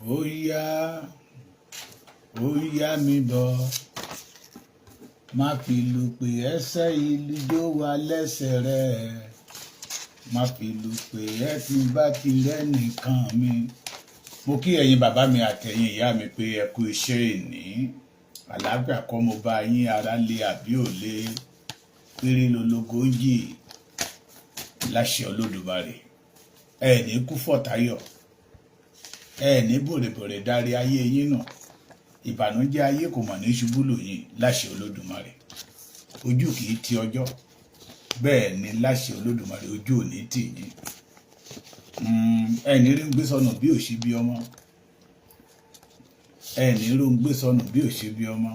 ó yá mi bọ̀ má fi lù pé ẹsẹ̀ ìlú jó wa lẹ́sẹ̀ rẹ̀ má fi lù pé ẹ ti bá ti rẹ́ nìkan mi. Mo kí ẹ̀yin bàbá mi àtẹ̀yin ìyá mi pé ẹ kú iṣẹ́ ìní àlàáfíà kọ́ mo bá yín ara lé àbí òlé péré lológo yìí láṣẹ Olódùmarè ẹ ní kú fọ̀táyọ̀ ẹ ní bòrèbòrè darí ayé yín nù ìbànújẹ́ ayé kò mọ̀ ní ṣubú lù yín láṣẹ Olódùmarè ojú kì í ti ọjọ́ bẹ́ẹ̀ ni láṣẹ Olódùmarè ojú ò ní tì yín ẹ ní rí ń gbé sọnù bí ò ṣe bí ọmọ ẹ ní rí ń gbé sọnù bí ò ṣe bí ọmọ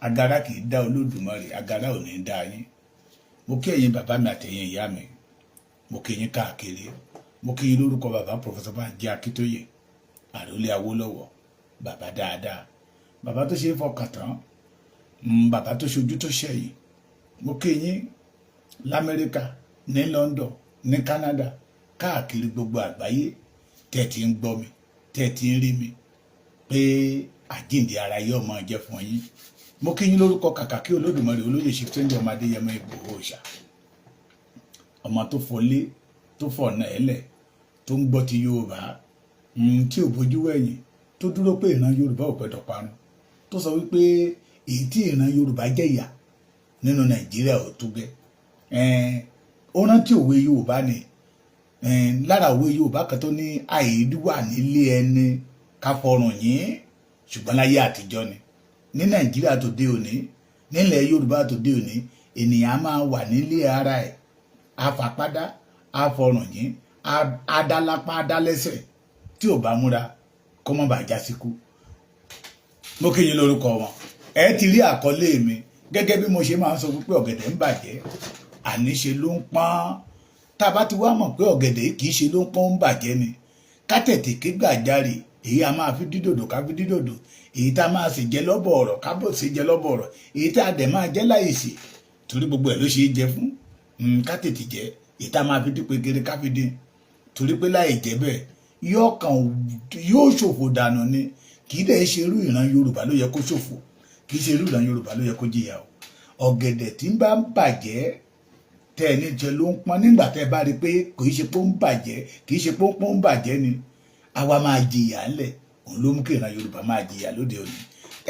agara kì í dá Olódùmarè agara ò ní dá yín. Mo kí ẹ̀yin bàbá mi àtẹ̀yin ìyá mi mo kí yín káàkiri mo kí yín lórúkọ bàbá Professor Banji Akíntóyè àrólé Awólọ́wọ̀ bàbá dáadáa bàbá tó ṣe é fọkàn tán bàbá tó ṣojú tó ṣẹ̀yìn. Mo kí yín l'Amẹ́ríkà ní London ní Canada káàkiri gbogbo àgbáyé tẹ́ ti ń gbọ́ mi tẹ́ ti ń rí mi pé àjíǹde ara yóò máa jẹ́ fún yín. Mo kí yín lórúkọ kàkàkí Olódùmarè olóyè Ṣètìndé ọmọ Adéyẹmọ Ìgbòho Òòṣà ọmọ tó fọlé tó fọ̀nà ẹ̀lẹ̀ tó ń gbọ́ ti Yorùbá tí ò bójú wẹ̀yìn tó dúró pé ìran Yorùbá ò gbọdọ̀ parun tó sọ wípé èyí tí ìran Yorùbá jẹ́ ìyà nínú Nàìjíríà ò tó gẹ́ ó rántí òwe Yorùbá ni lára òwe Yorùbá kan tó ní àìdúwà nílé ẹni ká fọrùn yín ṣùgbọ́n láyé àtijọ́ ni ní Nàìjíríà tó dé òní nílẹ̀ Yorùbá tó dé òní ènìyàn máa wà nílé ara ẹ̀ afapádá afọrùn yín adálápá adálẹ́sẹ̀ tí ò bá múra kó má bàa já síkú. Mo kí yín lórúkọ wọn ẹ ti rí àkọlé mi gẹ́gẹ́ bí mo ṣe máa ń sọ pé ọ̀gẹ̀dẹ̀ ń bàjẹ́ àníṣe ló ń pọ́n tá a bá ti wá mọ̀ pé ọ̀gẹ̀dẹ̀ kì í ṣe ló ń pọ́n ń bàjẹ́ ni ká tètè ké gbàjarè èyí a máa fi dídòdò ká fi dídòdò èyí tá a máa sì jẹ lọ́bọ̀ ọ̀rọ̀ ká bò sí jẹ lọ́bọ̀ ọ̀rọ̀ èyí tá a dẹ̀ máa jẹ́ láìsí torí gbogbo ẹ̀ ló ṣe é jẹ fún ká tètè jẹ èyí tá a máa fi dípé kéré ká fi dín torí pé láì jẹ́ bẹ́ẹ̀ yóò ṣòfò dànù ni kì í dẹ̀ ṣe irú ìran Yorùbá ló yẹ kó ṣòfò kì í ṣe irú ìran Yorùbá ló yẹ kó jìyà o. Ọ̀gẹ̀dẹ̀ tí ń bá ń bàjẹ́ tẹ́ ẹ ní jẹ ló ń pọ́n nígbà tẹ́ ẹ bá rí pé kò í ṣe pé ó ń bàjẹ́ kì í ṣe pé ó ń bàjẹ́ ni àwa máa jìyà ńlẹ̀ òun ló mú kí ìran Yorùbá máa jìyà lóde òní.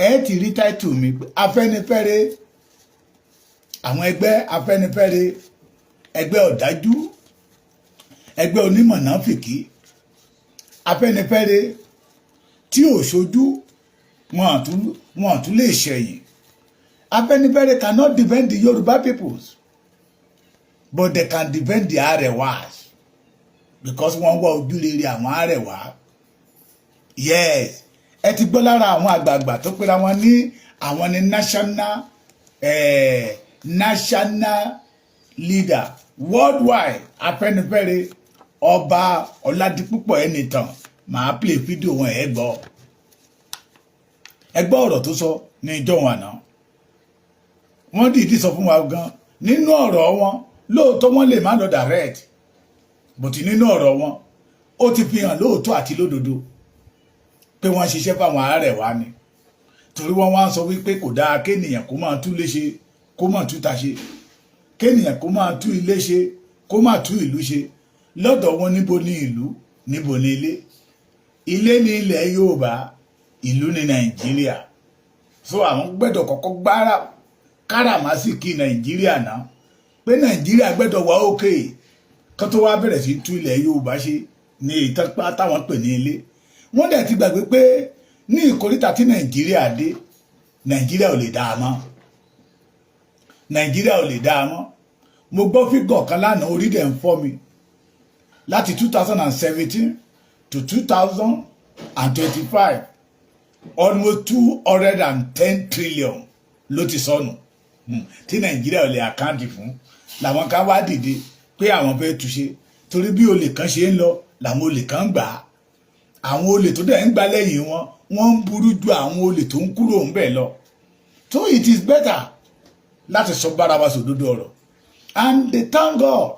Ẹ ti rí táìtù mi pé Afẹ́nifẹ́re àwọn ẹgbẹ́ Afẹ́nifẹ́re ẹgbẹ́ ọ̀dájú ẹgbẹ́ onímọ̀nàfìkì Afẹ́nifẹ́re tí ò ṣojú wọn àtún lè ṣẹ̀yìn. Afẹ́nifẹ́re cannot defend the Yoruba peoples but they can defend the Arewas because wọ́n wá ojúrere àwọn Arewa. Yes ẹ ti gbọ́ lára àwọn àgbààgbà tó pera wọn ní àwọn ní national leader worldwide Afẹ́nifẹ́re ọba Ọládipúpọ̀ Ẹnìtàn màá play fídíò wọn ẹ gbọ́ ọ̀rọ̀ tó sọ ní ìjọ wọn àná. Wọ́n dìídì sọ fún wa gan nínú ọ̀rọ̀ wọn lóòótọ́ wọ́n lè má lọ direct but nínú ọ̀rọ̀ wọn ó ti fi hàn lóòótọ́ àti lódodo pé wọ́n ṣiṣẹ́ fáwọn Arewa ni torí wọ́n wá ń sọ wípé kò dáa kéènìyàn kó máa tú ilé ṣe kó máa tú ta ṣe kéènìyàn kó máa tú ilé ṣe kó máa tú ìlú ṣe lọ́dọ̀ wọn níbo ni ìlú níbo ni ilé ilé ní ilẹ̀ Yorùbá ìlú ní Nàìjíríà so àwọn gbẹ́dọ̀ kọ́kọ́ gbára káràmásìkì Nàìjíríà náà pé Nàìjíríà gbẹ́dọ̀ wá òkè kó tó wá bẹ̀rẹ̀ sí tú ilẹ̀ Yorùbá ṣe ní ìtọ́pá táwọn pè ní ilé. Wọ́n dẹ̀ ti gbàgbé pé ní ìkóríta tí Nàìjíríà dé Nàìjíríà ò lè dáa mọ́ Nàìjíríà ò lè dáa mọ́. Mo gbọ́ fígọ̀ kan lánàá orí dẹ̀ ń fọ́ mi láti 2017 to 2025 almost 210 trillion ló ti sọnù tí Nàìjíríà ò lè àkáǹtì fún làwọn kan wá dìde pé àwọn fẹ́ túnṣe torí bí olè kan ṣe ń lọ làwọn olè kan gbà á àwọn olè tó dẹ̀ ń gbà lẹ́yìn wọ́n ń burú ju àwọn olè tó ń kúrò ń bẹ̀ lọ. So it is better láti sọ bára wa sòdodo ọ̀rọ̀ and they thank God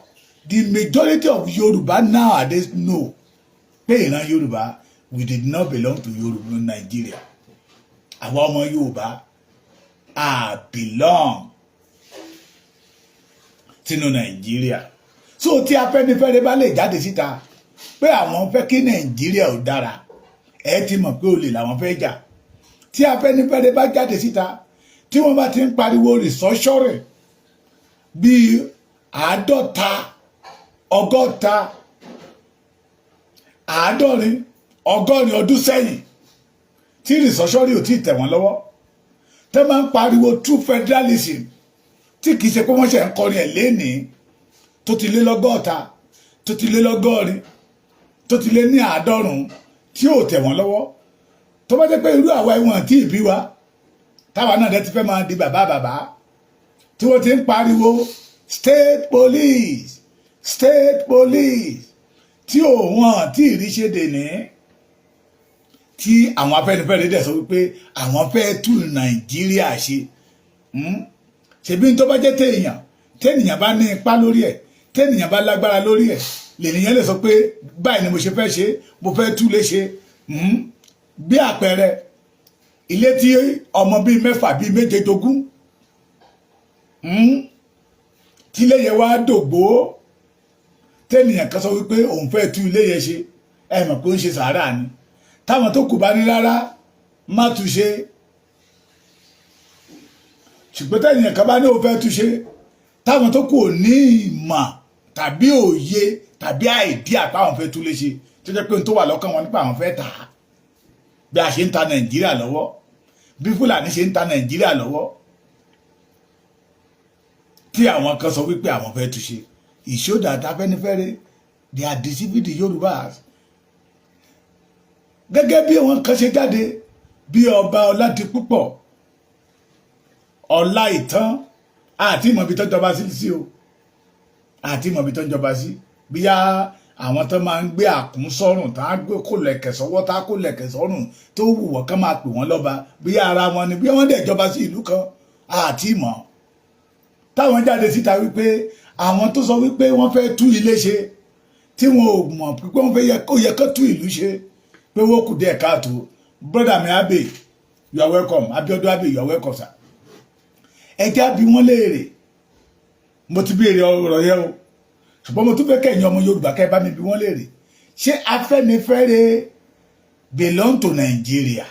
the majority of Yoruba nowadays know pé ìran Yorùbá we did not belong to Yoruba Nigeria. Àwa ọmọ Yorùbá belong sínú Nàìjíríà. So tí Afẹ́nifẹ́re bá lè jáde síta pé àwọn fẹ́ kí Nàìjíríà ò dára, ẹ ti mọ̀ pé olè làwọn fẹ́ jà. Tí Afẹ́nifẹ́re bá jáde síta tí wọ́n bá ti ń pariwo restructuring bíi 50, 60, 70, 100 ọdún sẹ́yìn tí restructuring ò tí ì tẹ̀ wọ́n lọ́wọ́ tẹ́ máa ń pariwo true federalism tí kìí ṣe pé wọ́n ṣe ń kọrin ẹ̀ lénìí tó ti lé 100, tó ti lé 100, tó ti lé ní 90 tí ò tẹ̀ wọ́n lọ́wọ́. Tó bá jẹ́ pé irú àwa ìwọ̀n tí ìbí wa táwa náà dẹ̀ ti fẹ́ máa di bàbá tí wọ́n ti ń pariwo state police tí òun tí ìríṣẹ́ dèní tí àwọn Afẹ́nifẹ́re dẹ̀ sọ wípé àwọn fẹ́ tú Nàìjíríà ṣe. Ṣebí tó bá jẹ́ téèyàn bá ní ipá lórí ẹ̀, téèyàn bá lágbára lórí ẹ̀, lènìyàn lè sọ pé báyìí ni mo ṣe fẹ́ ṣe, mo fẹ́ tú lé ṣe. Bí àpẹẹrẹ ilé tí ọmọ bíi 6 bíi 7 jogún, tí ilé yẹn wá dògbó, téèyàn kan sọ wípé òun fẹ́ tú ilé yẹn ṣe, ẹ mọ̀ pé ó ń ṣe sàárà ni. Táwọn tó kù bá ní rárá má tú ṣe, ṣùgbọ́n téèyàn kan bá ní òun fẹ́ tú ṣe, táwọn tó kù ò ní ìmọ̀ tàbí òye tàbí àìdí àpá àwọn fẹ́ tú lé ṣe, tó jẹ́ pé ohun tó wà lọ́kàn wọn nípa àwọn fẹ́ tà á. Bí a ṣe ń ta Nàìjíríà lọ́wọ́, bí Fúlàní ṣe ń ta Nàìjíríà lọ́wọ́, tí àwọn kan sọ wípé àwọn fẹ́ tú ṣe. It showed that Afẹ́nifẹ́re they are deceiving the Yorubas. Gẹ́gẹ́ bí àwọn kan ṣe jáde bí ọba Ọládipúpọ̀ Ọláìtàn àti ìmọ̀bí tó jọba sí o, àti ìmọ̀bí tó jọba sí, bí àwọn tó máa ń gbé àkún sọ́rùn tá a gbé kó lẹ̀kẹ̀ sọ́wọ́ tá a kó lẹ̀kẹ̀ sọ́rùn tó wù wọ́n kán máa pè wọ́n lọ́ba, bí ara wọn ni bí wọ́n dẹ̀ jọba sí ìlú kan àti ìmọ̀. Táwọn jáde síta wípé àwọn tó sọ wípé wọ́n fẹ́ tú ilé ṣe tí wọn ò mọ̀ pé wọ́n fẹ́ yẹ kó tú ìlú ṣe, pé wọ́n kù díẹ̀ káàtó. Brother mi Abe, you are welcome. Abiodun Abe, you are welcome sir. Ẹjá bí wọ́n léèrè, mo ti béèrè ọ̀rọ̀ yẹn o, ṣùgbọ́n mo tún fẹ́ kẹ́yìn ọmọ Yorùbá kẹ́ bá mi bí wọ́n léèrè. Ṣé Afẹ́nifẹ́re belong to Nigeria?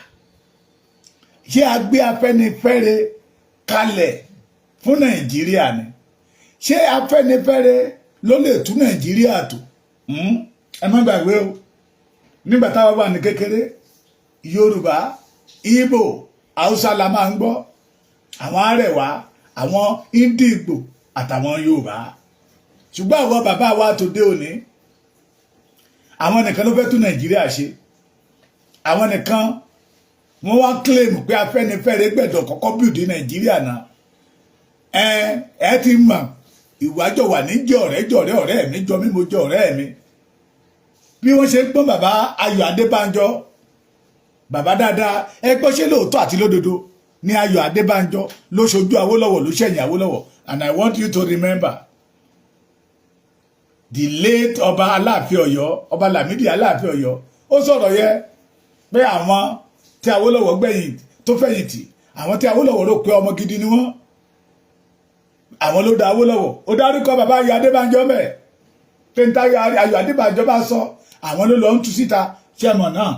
Ṣé a gbé Afẹ́nifẹ́re kalẹ̀ fún Nàìjíríà ni? Ṣé Afẹ́nifẹ́re ló lè tú Nàìjíríà tò? Ẹ má gbàgbé o, nígbà táwa wà ní kékeré, Yorùbá, Ìgbò, Haúsá la máa ń gbọ́, àwọn Arewa, àwọn Ìgbò àtàwọn Yorùbá. Ṣùgbọ́n àwọn bàbá wa tó dé òní, àwọn nìkan ló fẹ́ tú Nàìjíríà ṣe. Àwọn nìkan wọ́n wá claim pé Afẹ́nifẹ́re gbẹ̀dọ̀ kọ́kọ́ build Nàìjíríà náà. Ẹ ti mọ̀ ìwájọ wà ní jọ̀rẹ́ ọ̀rẹ́ mi jọ mí mo jọ ọ̀rẹ́ mi. Bí wọ́n ṣe ń pọ́n bàbá Ayọ̀ Adébánjọ, bàbá dáadáa, ẹ gbọ́ ṣé lóòótọ́ àti lódodo ní Ayọ̀ Adébánjọ ló ṣojú Awólọ́wọ̀ ló ṣẹ̀yìn Awólọ́wọ̀. And I want you to remember the late ọba Aláàfin Ọ̀yọ́, ọba Lámídì Aláàfin Ọ̀yọ́, ó sọ̀rọ̀ yẹ pé àwọn tí Awólọ́wọ̀ gbẹ̀yìn tó fẹ̀yìntì, àwọn tí Awólọ́wọ̀ rò pé ọmọ gidi ni wọ́n, àwọn ló da Awólọ́wọ̀. Ó dárúkọ bàbá Ayọ̀ Adébánjọ mẹ́ pé ń táyọ̀ Ayọ̀ Adébánjọ bá sọ, àwọn ló lọ ń tú síta ṣẹ́mọ̀ náà.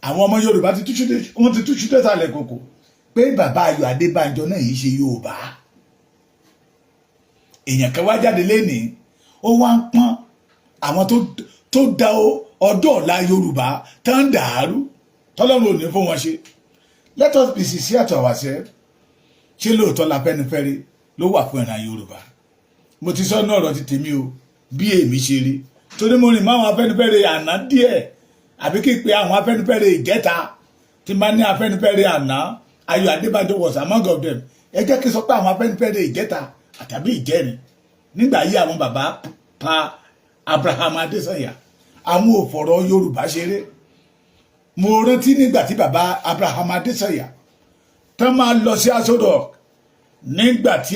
Àwọn ọmọ Yorùbá ti túṣú tẹ́sàlẹ̀ kòkò pé bàbá Ayọ̀ Adébánjọ náà yìí ṣe Yorùbá. Èèyàn kan wá jáde lénìí, ó wá ń pọ́n àwọn tó da ọjọ́ ọ̀la Yorùbá tó ń dàárú tọ́lọ́run ò ní fún wọn ṣe. Let us be sincere to ourselves. Ṣé lóòótọ́ l'Afẹ́nifẹ́re ló wà fún ìran Yorùbá? Mo ti sọ ní ọ̀rọ̀ ti tèmi o, bí èmi ṣe rí, torí mo rìn mọ́ àwọn Afẹ́nifẹ́re àná díẹ̀, àbí kí pé àwọn Afẹ́nifẹ́re ìjẹta tí máa ní Afẹ́nifẹ́re àná, Ayọ̀ Adébánjọ was among of them. Ẹ jẹ́ kí n sọ pé àwọn Afẹ́nifẹ́re ìjẹta àtàbí ìjẹrin nígbà yí àwọn bàbá pa Abraham Adésànyà, àwọn ò fọ̀rọ̀ Yorùbá ṣeré. Mo rántí nígbà tí bàbá Abraham Adésànyà tán máa lọ sí Aso Rock nígbà tí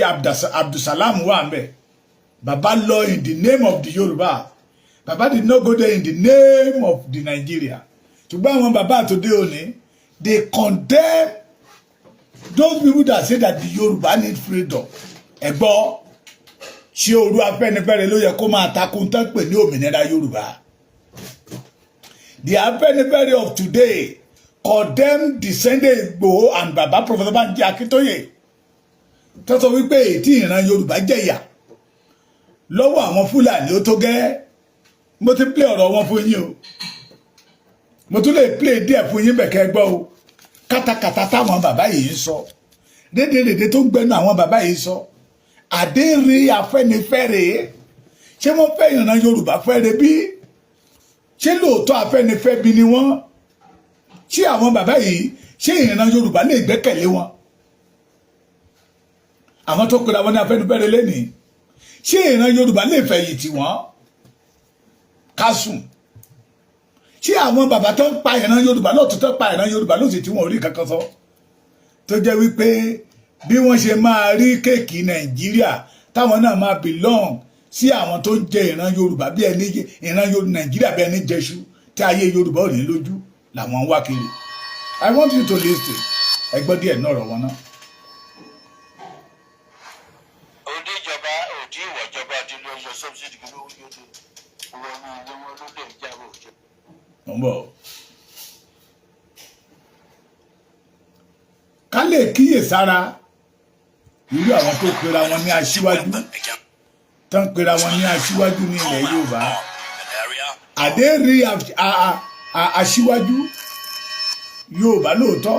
Abdulsalam wà ń bẹ̀. Bàbá lọ in the name of the Yorùbá. Bàbá did not go there in the name of the Nigeria. ṣùgbọ́n àwọn bàbá àtòdé òní they condemn those people that say that the Yoruba need freedom. Ẹ̀gbọ́n ṣé òru Afẹ́nifẹ́re ló yẹ kó máa takun tán pè ní òmìnira Yorùbá. The Afenifere of today condemn the Sunday Igboho and Baba Professor Banji Akintoye. Tó sọ wípé ètí ìran Yorùbá jẹ̀yà lọ́wọ́ àwọn Fúlàní ó tó gẹ́. Mo ti play ọ̀rọ̀ wọn fún yín o. Mo tún lè play díẹ̀ fún yín bẹ̀kẹ́ gbọ́ o. Kátàkátà táwọn bàbá yìí ń sọ. Dédédédé tó ń gbẹnu àwọn bàbá yìí sọ. Àdéhìí Afẹ́nifẹ́re. Ṣé wọ́n fẹ́ ìran Yorùbá fẹ́re bí? Ṣé lóòótọ́ Afẹ́nifẹ́re bí ni wọ́n? Ṣé àwọn bàbá yìí ṣé ìran Yorùbá lè gbẹ́kẹ̀lé wọn? Àwọn tó pera wọn ní Afẹ́nifẹ́re lénìí. Ṣé ìran Yorùbá lè fẹ̀yìntì wọ́n? Kásùn. Ṣé àwọn bàbá tó ń pa ìran Yorùbá lóòótọ́ tó pa ìran Yorùbá lóòótọ́ tí wọn ò rí kankan sọ? Tó jẹ́ wípé bí wọ́n ṣe máa rí kéèkì Nàìjíríà táwọn náà máa belong sí àwọn tó ń jẹ ìran Yorùbá bí ẹni ìran Nàìjíríà bí ẹni jẹṣu tí ayé Yorùbá ò ní lójú làwọn ń wá kiri. I want you to listen. Ẹ gbọ́ díẹ̀ náà ọ̀rọ̀ wọn náà. Òde ìjọba òdì ìwọ̀ ìjọba àti ilé ọyọ subsidy kí ló ń yóò dé owó ọmọ ilé wọn ló lè jábọ̀ òjò. Mo ń bọ̀. Ká lè kíyèsára irú àwọn tó pera wọn ní aṣíwájú tán pera wọn ní aṣíwájú ní ilẹ̀ Yorùbá. Àdéhìí aṣíwájú Yorùbá lóòótọ́.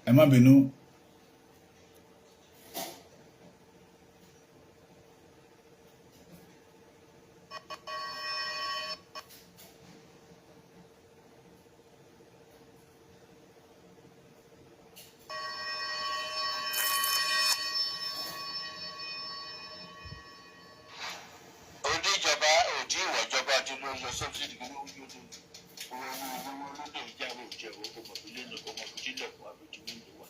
Ẹ má bínú. Subsidy kí ló ń yóò dé owó ọmọ wọn ló lè jábọ̀ òjò owó kò mọ̀ bí lẹ́nu kò mọ̀ bí jílẹ̀ fún àbójú ní ìlú wa.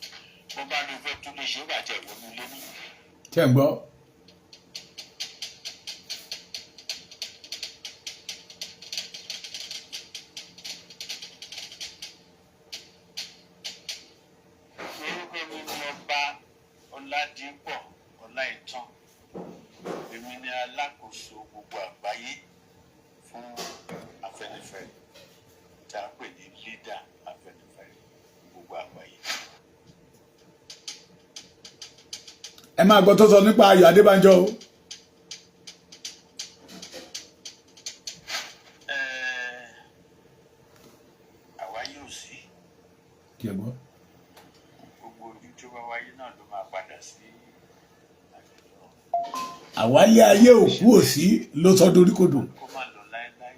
Mo bá ní fẹ́ tún lè ṣe bàjẹ́ ìwọ́nú ilé ní. Ṣé ń gbọ́? Orúkọ mi ni Ọba Ọládìpọ̀ Ọláìtàn. Èmi ni alákòóso gbogbo àgbáyé fún Afẹ́nifẹ́re tí a pè ní leader Afẹ́nifẹ́re gbogbo àgbáyé. Ẹ máa gbọ́ tó sọ nípa Ayọ̀ Adébánjọ o. Àwa yóò sí. Kí ẹ gbọ́. Gbogbo ojú tó bá wáyé náà ló máa padà sí àjẹjọ. Àwálé ayé òkú òsí ló sọ dorí kodò. Kó má lọ láéláé.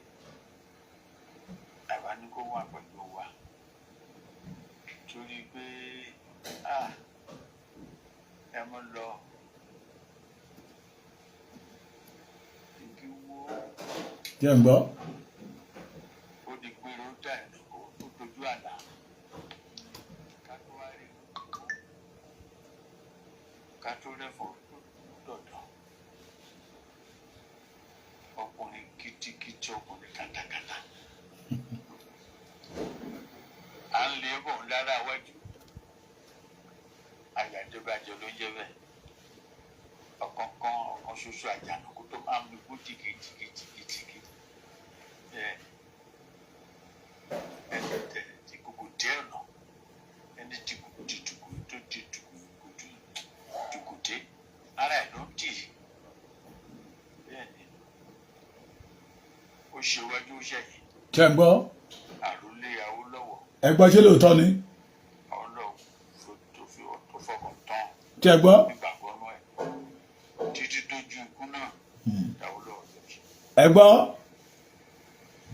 Àwa ní kó wà pẹ̀lú wa. Torí pé ẹ mọ lọ igi wo. Kí ẹ gbọ́. Ó di pé ó dà ẹ̀dùnkó ó dojú àlá. Ká tó wá rí ká tó rẹ́fọ̀ dọ̀dọ̀. Ọkùnrin kìtìkìtì ọkùnrin kàtàkàtà. À ń lé bọ̀ lára wájú. Àyàdébàjọ ló jẹ́ bẹ́ẹ̀. Ọ̀kọ̀ọ̀kan ọ̀kan ṣoṣo àjànàkú tó máa ń lu kó jìgìjìgìjìgì. Ẹni tẹ̀ tí gbogbo dé ọ̀nà. Ẹni tí gbogbo ti dùkú tó di dùkú dé. Ara ẹ̀ ló ń dì. Bẹ́ẹ̀ni. Ó ṣe wájú ó ṣẹ̀yìn. Kí ẹ gbọ́. Àròlé Awólọ́wọ̀. Ẹ gbọ́ ṣé lóòótọ́ ni. Kí ẹ gbọ́. Ẹ gbọ́.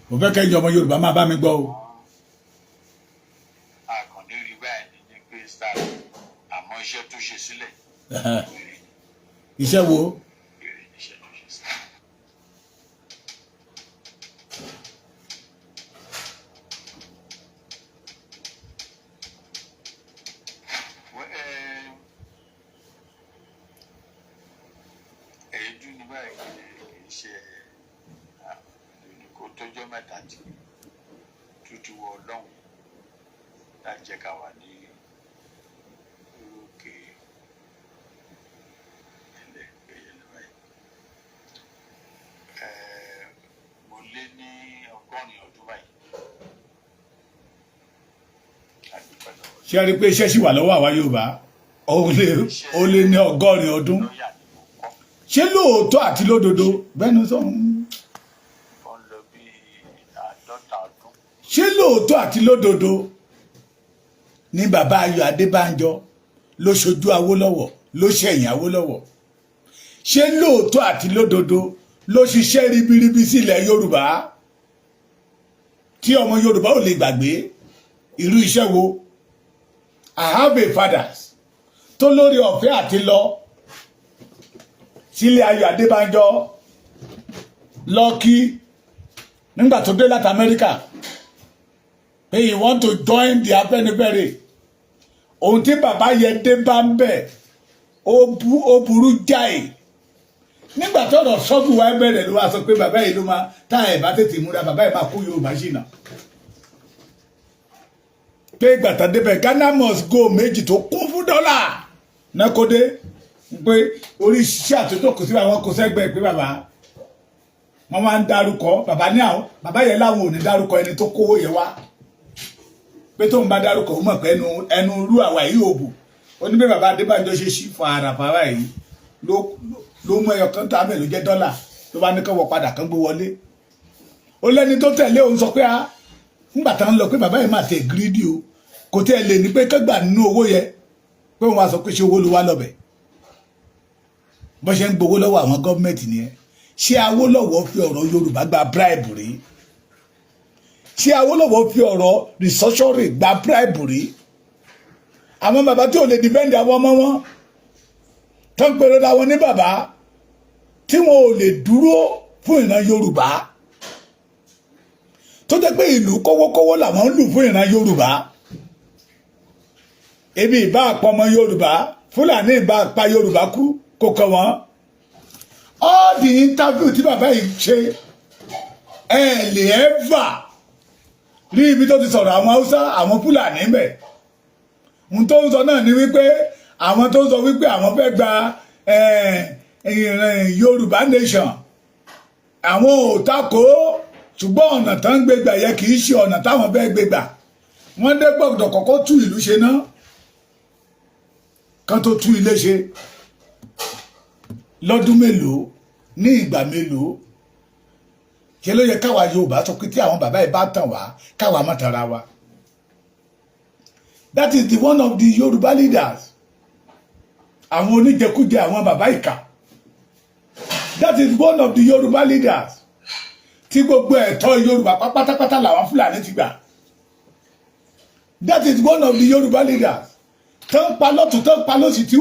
Mo fẹ́ kẹ́yìn ọmọ Yorùbá máa bá mi gbọ́ o. Àkàndé rí báyìí ní pé star àmọ́ iṣẹ́ tó ṣe sílẹ̀. Iṣẹ́ wo? Iṣẹ́ tó ṣe sílẹ̀. Èédú ní báyìí kì í ṣe tọ́jọ́ mẹ́ta tí tútù wọ ọlọ́run láti jẹ́ ká wà ní òkè ilẹ̀ ẹ̀yẹ lọ́wọ́ yìí. Mo lé ní 100 ọdún báyìí. Ṣé ẹ rí i pé iṣẹ́ ṣì wà lọ́wọ́ àwa Yorùbá ó lé ní 100 ọdún? Ṣé lóòótọ́ àti lódodo bẹ́ẹ̀ni sọ̀rọ̀? Ṣé lóòótọ́ àti lódodo ni bàbá Ayọ̀ Adébánjọ ló ṣojú Awólọ́wọ̀ ló ṣẹ̀yìn Awólọ́wọ̀? Ṣé lóòótọ́ àti lódodo ló ṣiṣẹ́ ribiribi sílẹ̀ Yorùbá tí ọmọ Yorùbá ò lè gbàgbé? Irú iṣẹ́ wo? I have a fathers tó lórí ọ̀fẹ́ àti lọ sílé Ayọ̀ Adébánjọ lọ́kí nígbà tó dé láti Amẹ́ríkà pé you want to join the Afenifere. Ohun tí bàbá yẹn dé bá ń bẹ̀ ó burú jáì. Nígbà tó ọ̀rọ̀ ṣọ́ọ̀bù wa bẹ̀rẹ̀ ló wá sọ pé bàbá yìí ló máa tá ẹ̀ bá tètè múra bàbá yìí máa kú Yorùbá ṣìnà. Pé ìgbà tán débẹ̀ Ghana must go méjì tó kún fún dọ́là náà kó dé pé orí iṣẹ́ àtúntò kò sí àwọn kò sẹ́gbẹ́ pé bàbá wọ́n máa ń dárúkọ bàbá ní àwọn bàbá yẹn láwọn ò ní dárúkọ ẹni tó kówó yẹn wá pé tóun bá dárúkọ ó mọ̀ pé ẹnu rú àwa yìí ò bù ó ní pé bàbá Adébánjọ ṣe ṣí fún ara fara yìí ló mú ẹyọ kan tá bẹ́ẹ̀ ló jẹ́ dọ́là ló bá ní kọ́ wọ padà kán gbé wọlé ó lẹ́ni tó tẹ̀lé òun sọ pé ńgbà tá ń lọ pé bàbá yìí máa tẹ̀ gírídì o kò tẹ́ lè ní pé kẹ́gbà nínú owó yẹ pé wọ́n á sọ pé ṣé owó ló wá lọ́bẹ̀ bó ṣe ń gbowó lọ́wọ́ àwọn gọ́ọ̀mẹ̀ntì nìyẹn. Ṣé Awólọ́wọ̀ fi ọ̀rọ̀ Yorùbá gba bribe rí? Ṣé Awólọ́wọ̀ fi ọ̀rọ̀ restructuring gba bribe rí? Àwọn bàbá tí ò lè defend àwọn ọmọ wọn tó ń pèrò ra wọn ní bàbá tí wọn ò lè dúró fún ìran Yorùbá tó jẹ́ pé ìlú kówókówó làwọn ń lù fún ìran Yorùbá. Ebi ìbá àpọmọ Yorùbá Fúlàní ìbá àpá Yorùbá kú kò kàn wọ́n. All the interview tí bàbá yìí ṣe ẹ lè ever rí ibi tó ti sọ̀rọ̀ àwọn Haúsá àwọn Fúlàní bẹ̀. Ohun tó ń sọ náà ni wípé àwọn tó ń sọ wípé àwọn fẹ́ gba Yorùbá nation àwọn ò takò ṣùgbọ́n ọ̀nà tó ń gbégbà yẹ kì í ṣe ọ̀nà táwọn fẹ́ gbégbà. Wọ́n dé gbọ́dọ̀ kọ́kọ́ tú ìlú ṣe náà kan tó tú ilé ṣe lọ́dún mélòó ní ìgbà mélòó kí ló yẹ káwa Yorùbá sọ pé tí àwọn bàbá yìí bá tàn wá káwa má tara wa. That is the one of the Yoruba leaders àwọn oníjẹkújẹ àwọn bàbá ìkà. That is one of the Yoruba leaders tí gbogbo ẹ̀tọ́ Yorùbá pátápátá làwọn Fúlàní ti gbà. That is one of the Yoruba leaders tó ń pa lọ́tún tó ń pa lọ́sì tí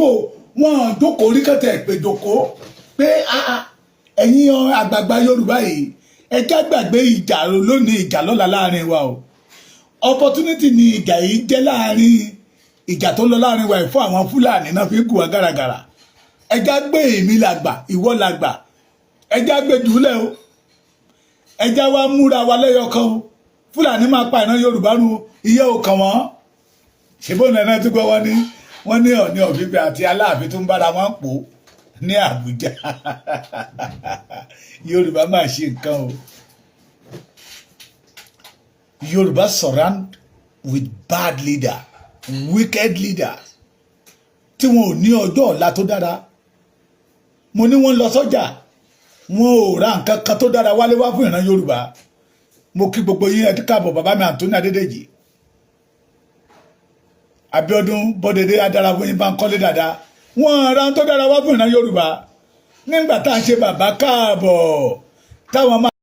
wọ́n jókòó rí kẹtẹ̀ pé jókòó pé ẹ̀yin àgbààgbà Yorùbá yìí ẹjá gbàgbé ìjà lónìí ìjà lọ́la láàrin wa o. Opportunity ni ìjà yìí jẹ́ láàrin ìjà tó lọ láàrin wa fún àwọn Fúlàní náà fi gùn wá gàràgàrà. Ẹjá gbé èmi làgbà ìwọ làgbà ẹjá gbé jùlẹ̀ o ẹjá wa múra wa lẹ́yọkan o. Fúlàní máa pa ìran Yorùbá nu iye ò kàn wọ́n. Ṣèbó nana tó gbọ́ wọ́n ní Ọọ̀ni ọ̀fífẹ́ àti Aláàfin tó ń bára wọn pò ní Àbújá. Yorùbá máa ṣe nǹkan o. Yorùbá surround with bad leader, wicked leaders tí wọn ò ní ọjọ́ ọ̀la tó dára. Mo ní wọ́n lọ sọ́jà wọn ò ra nǹkan kan tó dára wálé wá fún ìran Yorùbá. Mo kí gbogbo yín ẹ káàbọ̀ bàbá mi Anthony Adédèjì. Abíọ́dún Bọ́dẹ̀dé adára fún yín bá ń kọ́lé dáadáa wọ́n ra tó dára wá fún ìran Yorùbá nígbà tá à ń ṣe bàbá káàbọ̀ táwọn máa